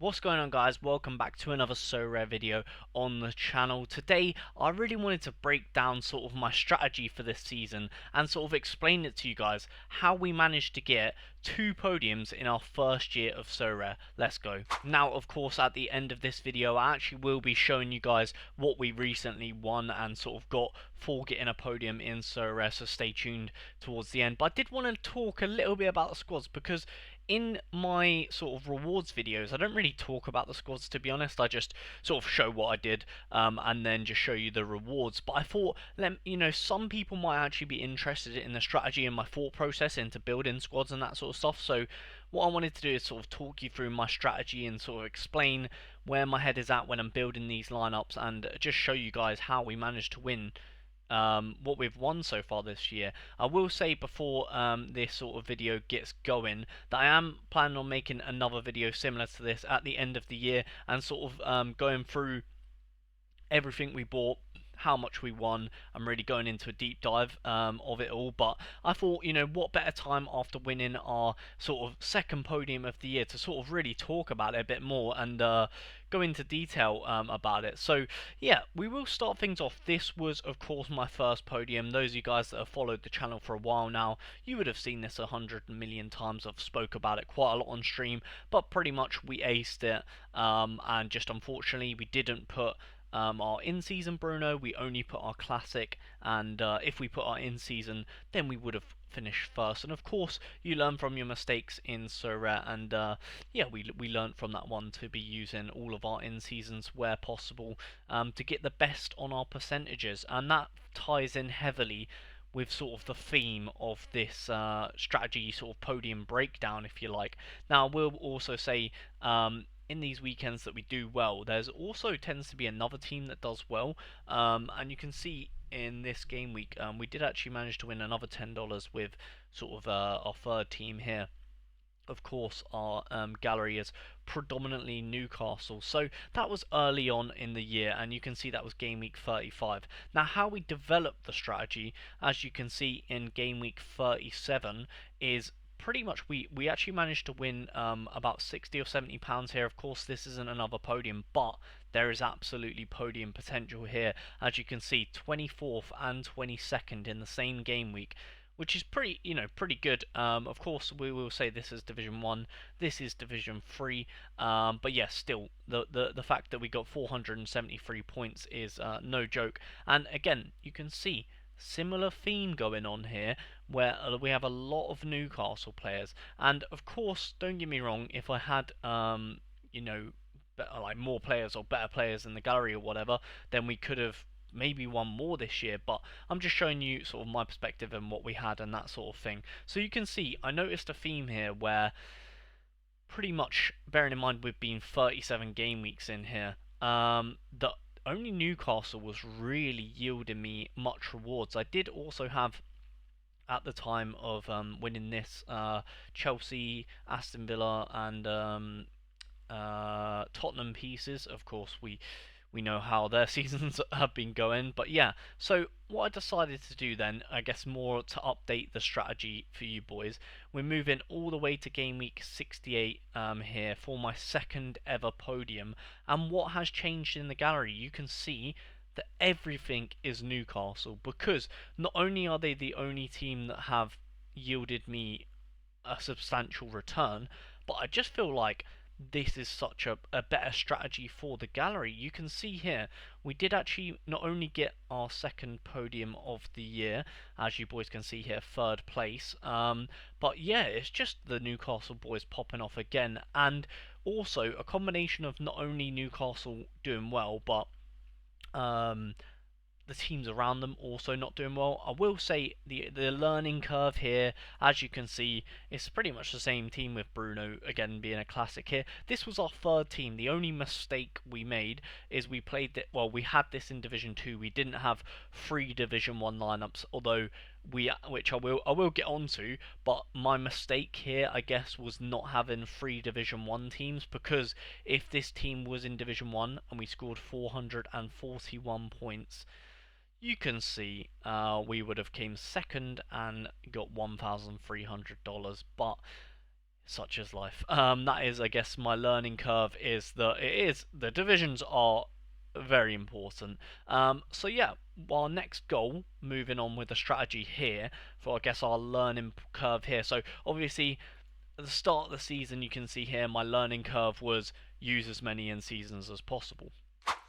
What's going on, guys? Welcome back to another Sorare video on the channel. Today I really wanted to break down sort of my strategy for this season and sort of explain it to you guys how we managed to get 2 podiums in our first year of Sorare. Let's go. Now, of course, at the end of this video I actually will be showing you guys what we recently won and sort of got for getting a podium in Sorare, so stay tuned towards the end. But I did want to talk a little bit about the squads because in my sort of rewards videos, I don't really talk about the squads, to be honest. I just sort of show what I did, and then just show you the rewards. But I thought, some people might actually be interested in the strategy and my thought process into building squads and that sort of stuff. So what I wanted to do is sort of talk you through my strategy and sort of explain where my head is at when I'm building these lineups, and just show you guys how we managed to win what we've won so far this year. I will say before this sort of video gets going that I am planning on making another video similar to this at the end of the year and sort of going through everything we bought, how much we won. I'm really going into a deep dive of it all, but I thought, what better time after winning our sort of second podium of the year to sort of really talk about it a bit more and go into detail about it. So yeah, we will start things off. This was, of course, my first podium. Those of you guys that have followed the channel for a while now, you would have seen this 100 million times. I've spoke about it quite a lot on stream, but pretty much we aced it, and just unfortunately we didn't put our in-season Bruno. We only put our classic, and if we put our in-season, then we would have finished first. And of course, you learn from your mistakes in Sorare, and yeah, we learned from that one to be using all of our in-seasons where possible, to get the best on our percentages, and that ties in heavily with sort of the theme of this strategy sort of podium breakdown, if you like. Now, I will also say, in these weekends that we do well, there's also tends to be another team that does well, and you can see in this game week, we did actually manage to win another $10 with sort of our third team here. Of course, our gallery is predominantly Newcastle, so that was early on in the year, and you can see that was game week 35. Now, how we developed the strategy, as you can see in game week 37, is pretty much we actually managed to win about 60 or 70 pounds here. Of course, this isn't another podium, but there is absolutely podium potential here. As you can see, 24th and 22nd in the same game week, which is pretty good. Of course, we will say this is Division 1, this is Division 3, but yes, still, the fact that we got 473 points is no joke. And again, you can see similar theme going on here, where we have a lot of Newcastle players. And of course, don't get me wrong, if I had, like more players or better players in the gallery or whatever, then we could have maybe won more this year. But I'm just showing you sort of my perspective and what we had and that sort of thing. So you can see, I noticed a theme here where, pretty much bearing in mind we've been 37 game weeks in here, that only Newcastle was really yielding me much rewards. I did also have, at the time of winning this, Chelsea, Aston Villa, and Tottenham pieces. Of course, we know how their seasons have been going, but yeah. So what I decided to do then, I guess more to update the strategy for you boys, we're moving all the way to game week 68 here for my second ever podium. And what has changed in the gallery, you can see that everything is Newcastle, because not only are they the only team that have yielded me a substantial return, but I just feel like this is such a better strategy for the gallery. You can see here, we did actually not only get our second podium of the year, as you boys can see here, third place, but yeah, it's just the Newcastle boys popping off again, and also a combination of not only Newcastle doing well, but the teams around them also not doing well. I will say the learning curve here, as you can see, it's pretty much the same team with Bruno again being a classic here. This was our third team. The only mistake we made is we played it. Well, we had this in Division 2. We didn't have 3 Division 1 lineups, although which I will get onto. But my mistake here, I guess, was not having 3 Division 1 teams, because if this team was in Division 1 and we scored 441 points, you can see we would have came second and got $1,300, but Such as life. That is, I guess, my learning curve is that the divisions are very important. So yeah, our next goal, moving on with the strategy here for I guess our learning curve here. So obviously, at the start of the season, you can see here my learning curve was use as many in seasons as possible.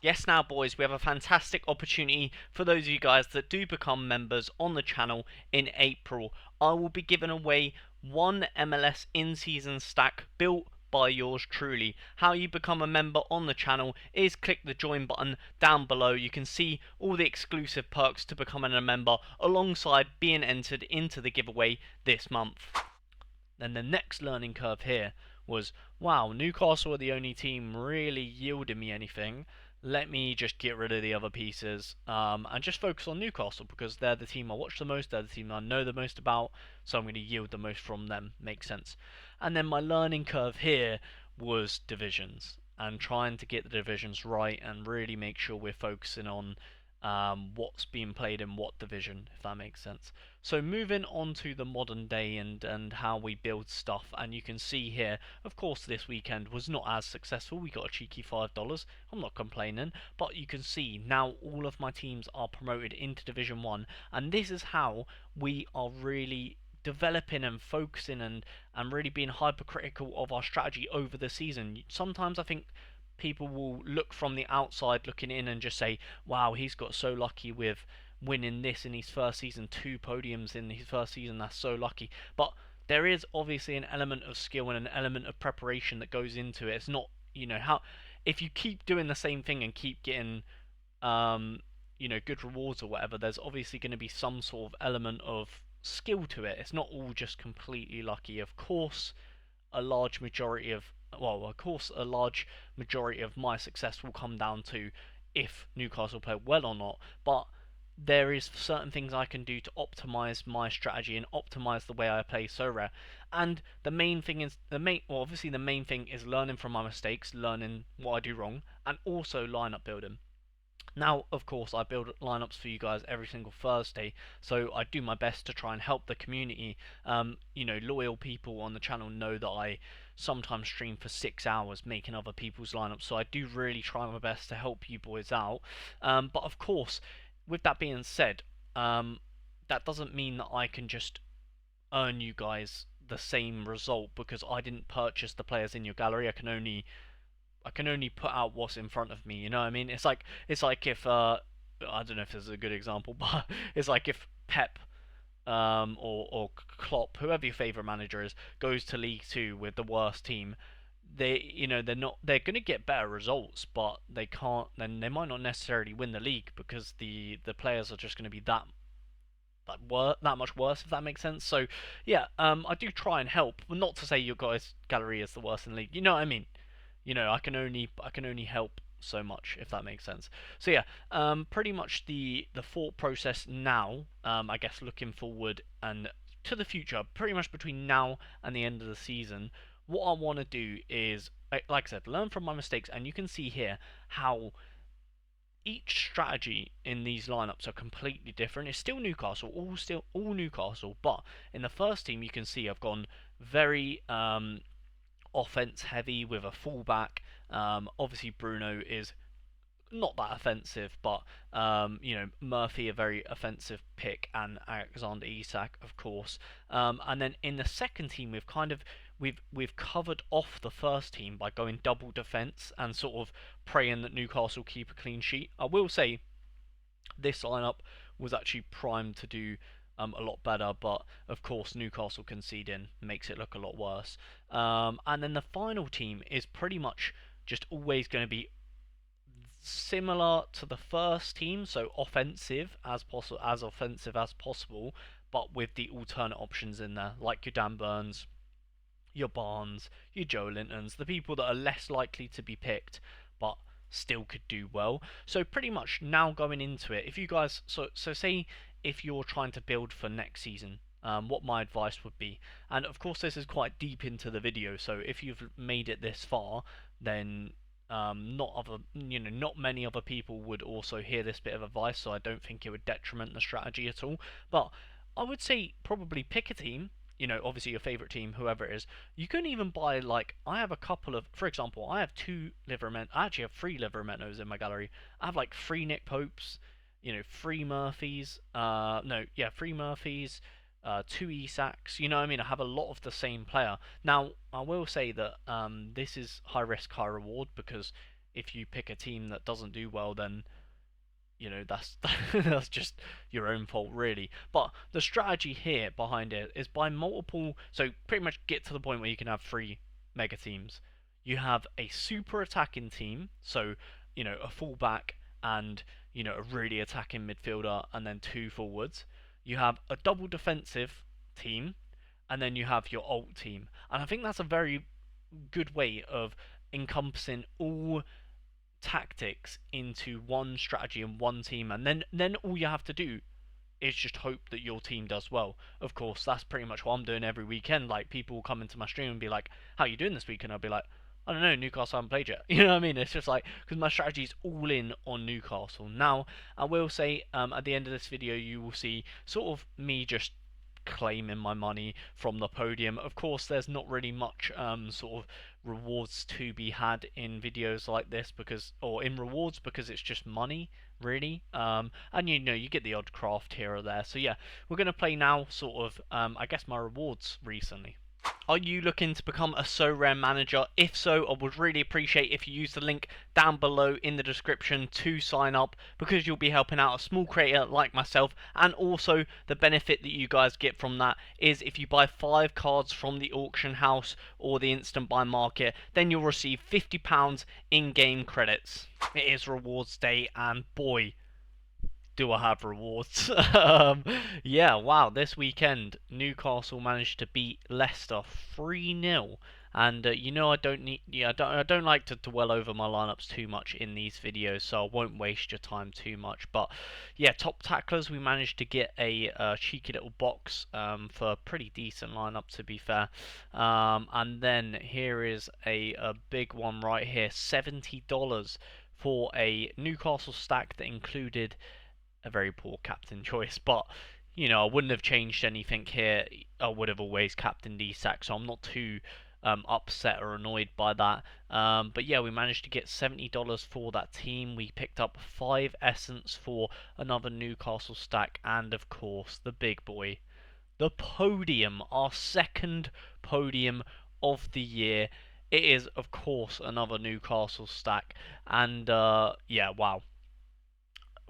Yes, now boys, we have a fantastic opportunity for those of you guys that do become members on the channel in April. I will be giving away one MLS in-season stack built by yours truly. How you become a member on the channel is click the join button down below. You can see all the exclusive perks to becoming a member alongside being entered into the giveaway this month. Then the next learning curve here was, wow, Newcastle are the only team really yielding me anything. Let me just get rid of the other pieces and just focus on Newcastle because they're the team I watch the most, they're the team I know the most about, so I'm going to yield the most from them. Makes sense. And then my learning curve here was divisions and trying to get the divisions right and really make sure we're focusing on what's being played in what division, if that makes sense. So moving on to the modern day and how we build stuff, and you can see here, of course this weekend was not as successful, we got a cheeky $5, I'm not complaining, but you can see now all of my teams are promoted into Division 1, and this is how we are really developing and focusing and really being hypercritical of our strategy over the season. Sometimes I think people will look from the outside looking in and just say, wow, he's got so lucky with winning this in his first season, 2 podiums in his first season, that's so lucky. But there is obviously an element of skill and an element of preparation that goes into it. It's not, how if you keep doing the same thing and keep getting good rewards or whatever, there's obviously going to be some sort of element of skill to it. It's not all just completely lucky. Of course, a large majority of a large majority of my success will come down to if Newcastle play well or not, but there is certain things I can do to optimize my strategy and optimize the way I play Sorare. And the main thing is obviously the main thing is learning from my mistakes, learning what I do wrong, and also lineup building. Now, of course, I build lineups for you guys every single Thursday, so I do my best to try and help the community. Loyal people on the channel know that I sometimes stream for 6 hours making other people's lineups, so I do really try my best to help you boys out. But of course, with that being said, that doesn't mean that I can just earn you guys the same result because I didn't purchase the players in your gallery. I can only put out what's in front of me. You know what I mean? It's like if I don't know if this is a good example, but it's like if Pep or Klopp, whoever your favorite manager is, goes to League Two with the worst team. They're gonna get better results, but they can't. Then they might not necessarily win the league because the players are just gonna be that much worse, if that makes sense. So yeah, I do try and help. Well, not to say your guys' gallery is the worst in the league. You know what I mean? I can only help so much, if that makes sense. So yeah, pretty much the thought process now, I guess looking forward and to the future, pretty much between now and the end of the season, what I want to do is, like I said, learn from my mistakes, and you can see here how each strategy in these lineups are completely different. It's still Newcastle, all Newcastle, but in the first team you can see I've gone very offense heavy with a fullback. Obviously, Bruno is not that offensive, but Murphy a very offensive pick, and Alexander Isak, of course. And then in the second team, we've covered off the first team by going double defense and sort of praying that Newcastle keep a clean sheet. I will say this lineup was actually primed to do a lot better, but of course Newcastle conceding makes it look a lot worse. And then the final team is pretty much just always going to be similar to the first team, so offensive as possible, but with the alternate options in there, like your Dan Burns, your Barnes, your Joe Lintons, the people that are less likely to be picked, but still could do well. So pretty much now going into it, if you guys, so say if you're trying to build for next season, what my advice would be, and of course this is quite deep into the video, so if you've made it this far, then not many other people would also hear this bit of advice, so I don't think it would detriment the strategy at all. But I would say probably pick a team, you know, obviously your favorite team, whoever it is. You can even buy, like, I have a couple of, for example, I have two Liverment. I actually have three Livermentos in my gallery. I have like three Nick Popes, you know, three Murphys. No, yeah, three Murphys. Two Isaks. You know what I mean? I have a lot of the same player. Now, I will say that this is high risk, high reward, because if you pick a team that doesn't do well, then you know that's that's just your own fault, really. But the strategy here behind it is by multiple, so pretty much get to the point where you can have three mega teams. You have a super attacking team, so you know, a fullback and you know, a really attacking midfielder, and then two forwards. You have a double defensive team, and then you have your alt team. And I think that's a very good way of encompassing all tactics into one strategy and one team, and then all you have to do is just hope that your team does well. Of course, that's pretty much what I'm doing every weekend. Like, people will come into my stream and be like, "How are you doing this weekend?" I'll be like, "I don't know, Newcastle haven't played yet." You know what I mean? It's just like, because my strategy is all in on Newcastle. Now, I will say, at the end of this video, you will see sort of me just claiming my money from the podium. Of course, there's not really much sort of rewards to be had in videos like this, because, or in rewards, because it's just money, really. And you know, you get the odd craft here or there. So yeah, we're gonna play now, sort of, I guess my rewards recently. Are you looking to become a Sorare manager? If so, I would really appreciate if you use the link down below in the description to sign up, because you'll be helping out a small creator like myself. And also, the benefit that you guys get from that is if you buy 5 cards from the auction house or the instant buy market, then you'll receive £50 in-game credits. It is rewards day, and boy, do I have rewards. Yeah, wow, this weekend Newcastle managed to beat Leicester 3-0. And you know, I don't like to dwell over my lineups too much in these videos, so I won't waste your time too much. But yeah, top tacklers, we managed to get a cheeky little box for a pretty decent lineup, to be fair. And then here is a big one right here, $70 for a Newcastle stack that included a very poor captain choice, but you know, I wouldn't have changed anything here. I would have always captained Isak, so I'm not too upset or annoyed by that. But yeah, we managed to get $70 for that team. We picked up 5 essence for another Newcastle stack, and of course, the big boy, the podium, our second podium of the year. It is, of course, another Newcastle stack, and yeah, wow,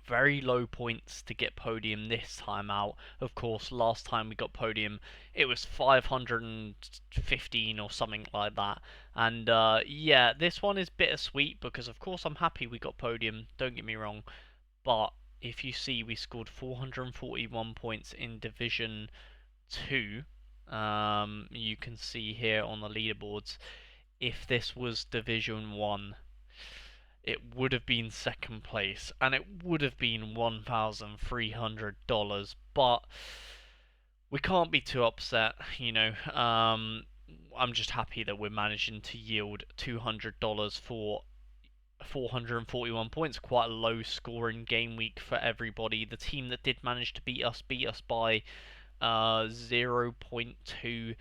very low points to get podium this time out. Of course, last time we got podium, it was 515 or something like that. And yeah, this one is bittersweet because, of course, I'm happy we got podium, don't get me wrong. But if you see, we scored 441 points in Division 2. You can see here on the leaderboards. If this was Division 1, it would have been second place, and it would have been $1,300. But we can't be too upset, you know. I'm just happy that we're managing to yield $200 for 441 points. Quite a low scoring game week for everybody. The team that did manage to beat us by 0.2,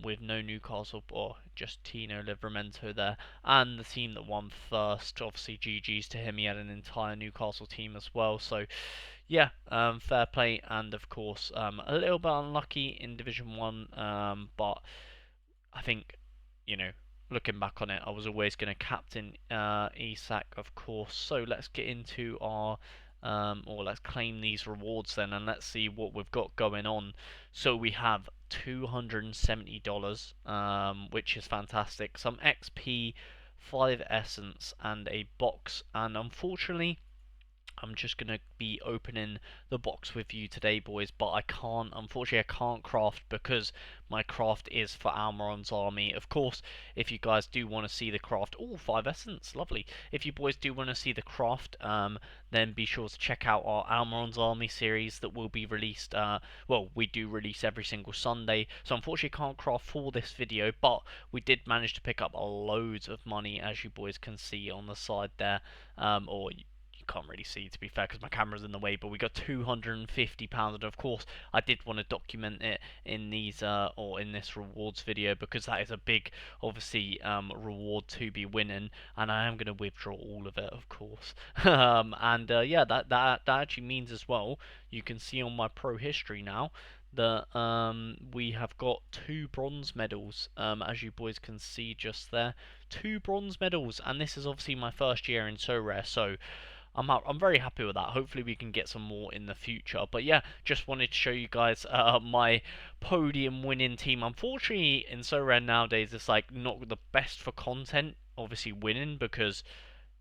with no Newcastle or just Tino Livramento there. And the team that won first, obviously GG's to him, he had an entire Newcastle team as well. So yeah, fair play. And of course, a little bit unlucky in Division 1, but I think, you know, looking back on it, I was always going to captain Isak, of course. So let's get into our or let's claim these rewards then, and let's see what we've got going on. So we have $270, which is fantastic. Some XP, 5 essence, and a box. And unfortunately, I'm just going to be opening the box with you today, boys, but unfortunately, I can't craft because my craft is for Almiron's army. Of course, if you guys do want to see the craft, oh, 5 essence, lovely. If you boys do want to see the craft, then be sure to check out our Almiron's army series that will be released, well, we do release every single Sunday, so unfortunately can't craft for this video, but we did manage to pick up loads of money, as you boys can see on the side there, or can't really see, to be fair, because my camera's in the way, but we got £250, and of course I did want to document it in these or in this rewards video, because that is a big, obviously, reward to be winning, and I am going to withdraw all of it, of course. And yeah, that actually means as well, you can see on my pro history now that we have got 2 bronze medals, as you boys can see just there. 2 bronze medals, and this is obviously my first year in Sorare, so I'm very happy with that. Hopefully we can get some more in the future. But yeah, just wanted to show you guys my podium winning team. Unfortunately, in Sorare nowadays, it's like not the best for content, obviously winning, because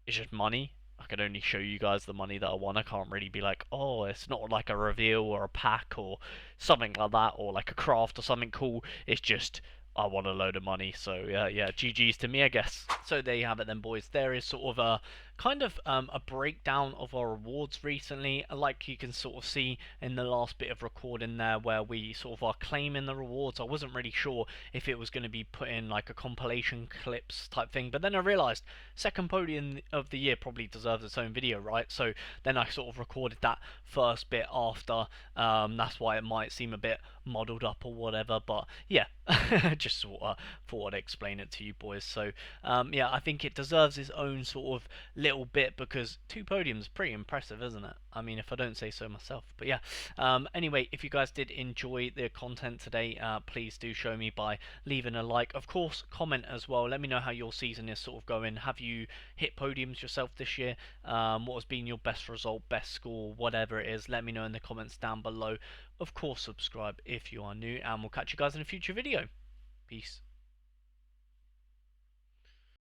it's just money. I can only show you guys the money that I won. I can't really be like, oh, it's not like a reveal or a pack or something like that, or like a craft or something cool. It's just I want a load of money. So yeah, GG's to me, I guess. So there you have it then, boys. There is sort of a kind of a breakdown of our rewards recently, like you can sort of see in the last bit of recording there, where we sort of are claiming the rewards. I wasn't really sure if it was going to be put in like a compilation clips type thing, but then I realised second podium of the year probably deserves its own video, right? So then I sort of recorded that first bit after. That's why it might seem a bit moddled up or whatever, but yeah, just sort of thought I'd explain it to you boys. So yeah, I think it deserves its own sort of little bit, because 2 podiums, pretty impressive, isn't it? I mean, if I don't say so myself. But yeah, anyway, if you guys did enjoy the content today, please do show me by leaving a like. Of course, comment as well. Let me know how your season is sort of going. Have you hit podiums yourself this year? What has been your best result, best score, whatever it is? Let me know in the comments down below. Of course, subscribe if you are new, and we'll catch you guys in a future video. Peace.